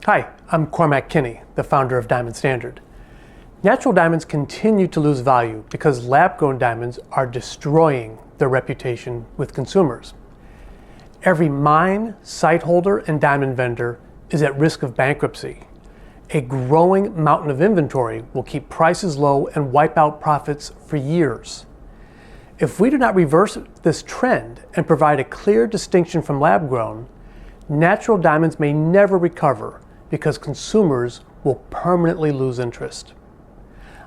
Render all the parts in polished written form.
Hi, I'm Cormac Kinney, the founder of Diamond Standard. Natural diamonds continue to lose value because lab-grown diamonds are destroying their reputation with consumers. Every mine, site holder, and diamond vendor is at risk of bankruptcy. A growing mountain of inventory will keep prices low and wipe out profits for years. If we do not reverse this trend and provide a clear distinction from lab-grown, natural diamonds may never recover because consumers will permanently lose interest.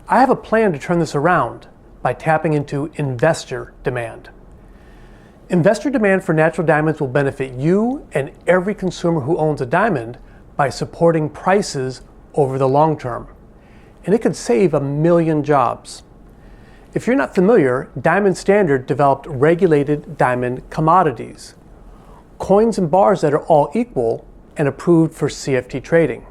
I have a plan to turn this around by tapping into investor demand. Investor demand for natural diamonds will benefit you and every consumer who owns a diamond by supporting prices over the long term. And it could save 1 million jobs. If you're not familiar, Diamond Standard developed regulated diamond commodities, coins and bars that are all equal and approved for CFD trading.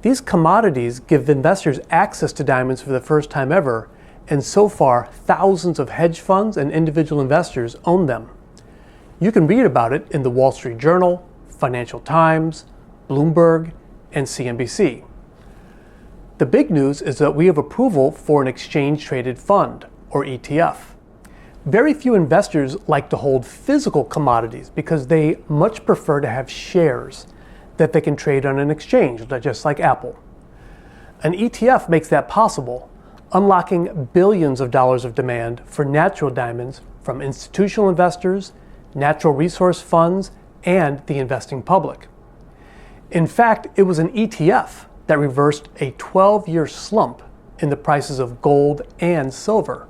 These commodities give investors access to diamonds for the first time ever, and so far, thousands of hedge funds and individual investors own them. You can read about it in the Wall Street Journal, Financial Times, Bloomberg, and CNBC. The big news is that we have approval for an exchange-traded fund, or ETF. Very few investors like to hold physical commodities because they much prefer to have shares that they can trade on an exchange, just like Apple. An ETF makes that possible, unlocking billions of dollars of demand for natural diamonds from institutional investors, natural resource funds, and the investing public. In fact, it was an ETF that reversed a 12-year slump in the prices of gold and silver.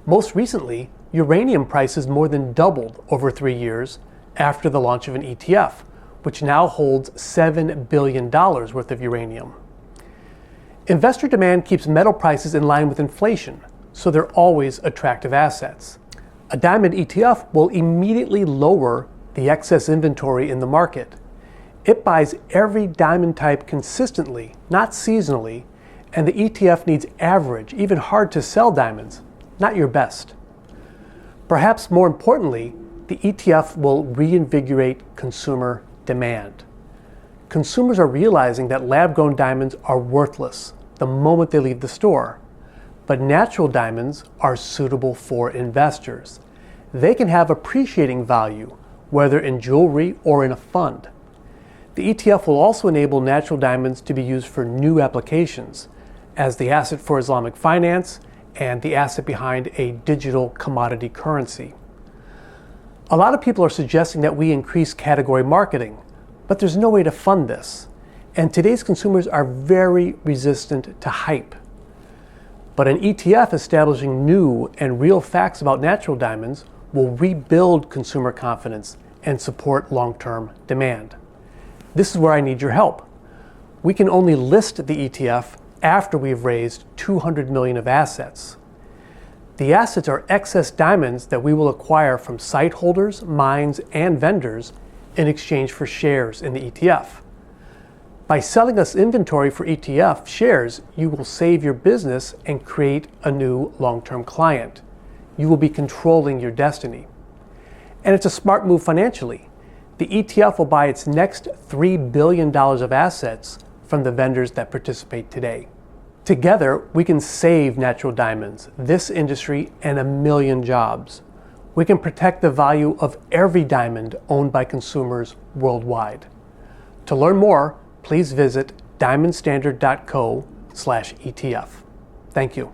Most recently, uranium prices more than doubled over 3 years after the launch of an ETF, which now holds $7 billion worth of uranium. Investor demand keeps metal prices in line with inflation, so they're always attractive assets. A diamond ETF will immediately lower the excess inventory in the market. It buys every diamond type consistently, not seasonally, and the ETF needs average, even hard to sell diamonds, not your best. Perhaps more importantly, the ETF will reinvigorate consumer demand. Consumers are realizing that lab-grown diamonds are worthless the moment they leave the store, but natural diamonds are suitable for investors. They can have appreciating value, whether in jewelry or in a fund. The ETF will also enable natural diamonds to be used for new applications, as the asset for Islamic finance and the asset behind a digital commodity currency. A lot of people are suggesting that we increase category marketing, but there's no way to fund this. And today's consumers are very resistant to hype. But an ETF establishing new and real facts about natural diamonds will rebuild consumer confidence and support long-term demand. This is where I need your help. We can only list the ETF after we've raised $200 million of assets. The assets are excess diamonds that we will acquire from site holders, mines, and vendors in exchange for shares in the ETF. By selling us inventory for ETF shares, you will save your business and create a new long-term client. You will be controlling your destiny. And it's a smart move financially. The ETF will buy its next $3 billion of assets from the vendors that participate today. Together, we can save natural diamonds, this industry, and 1 million jobs. We can protect the value of every diamond owned by consumers worldwide. To learn more, please visit diamondstandard.co/ETF. Thank you.